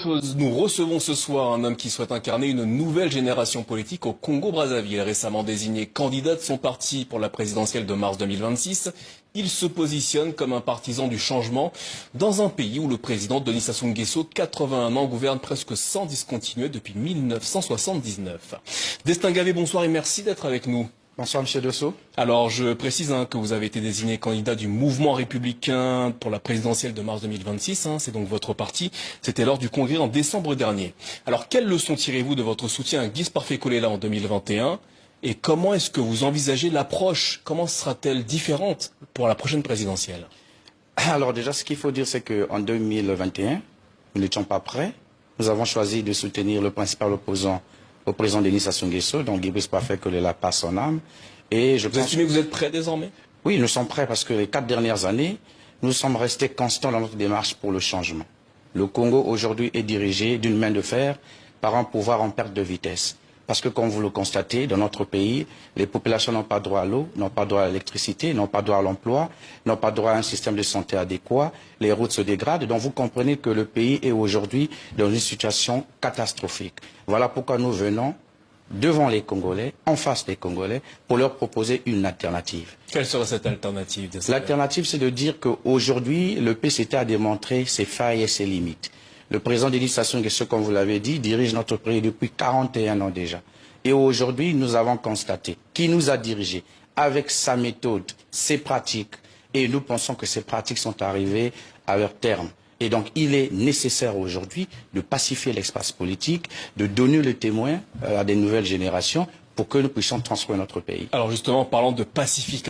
Nous recevons ce soir un homme qui souhaite incarner une nouvelle génération politique au Congo-Brazzaville. Récemment désigné candidat de son parti pour la présidentielle de mars 2026, il se positionne comme un partisan du changement dans un pays où le président Denis Sassou Nguesso, 81 ans, gouverne presque sans discontinuer depuis 1979. Destin Gavé, bonsoir et merci d'être avec nous. Bonsoir, M. Dosso. Alors, je précise que vous avez été désigné candidat du mouvement républicain pour la présidentielle de mars 2026. C'est donc votre parti. C'était lors du congrès en décembre dernier. Alors, quelles leçons tirez-vous de votre soutien à Guy Parfait-Kolela en 2021 et comment est-ce que vous envisagez l'approche? Comment sera-t-elle différente pour la prochaine présidentielle? Alors déjà, ce qu'il faut dire, c'est qu'en 2021, nous n'étions pas prêts. Nous avons choisi de soutenir le principal opposant au président Denis Sassou Nguesso, donc Guy Parfait-Kolela passe son âme. Et vous estimez que vous êtes prêts désormais? Oui, nous sommes prêts parce que les 4 dernières années, nous sommes restés constants dans notre démarche pour le changement. Le Congo aujourd'hui est dirigé d'une main de fer par un pouvoir en perte de vitesse. Parce que, comme vous le constatez, dans notre pays, les populations n'ont pas droit à l'eau, n'ont pas droit à l'électricité, n'ont pas droit à l'emploi, n'ont pas droit à un système de santé adéquat, les routes se dégradent. Donc vous comprenez que le pays est aujourd'hui dans une situation catastrophique. Voilà pourquoi nous venons devant les Congolais, en face des Congolais, pour leur proposer une alternative. Quelle serait cette alternative? L'alternative, c'est de dire qu'aujourd'hui, le PCT a démontré ses failles et ses limites. Le président Denis Sassou Nguesso, comme vous l'avez dit, dirige notre pays depuis 41 ans déjà. Et aujourd'hui, nous avons constaté qu'il nous a dirigés avec sa méthode, ses pratiques. Et nous pensons que ces pratiques sont arrivées à leur terme. Et donc, il est nécessaire aujourd'hui de pacifier l'espace politique, de donner le témoin à des nouvelles générations pour que nous puissions transformer notre pays. Alors justement, parlant de pacification,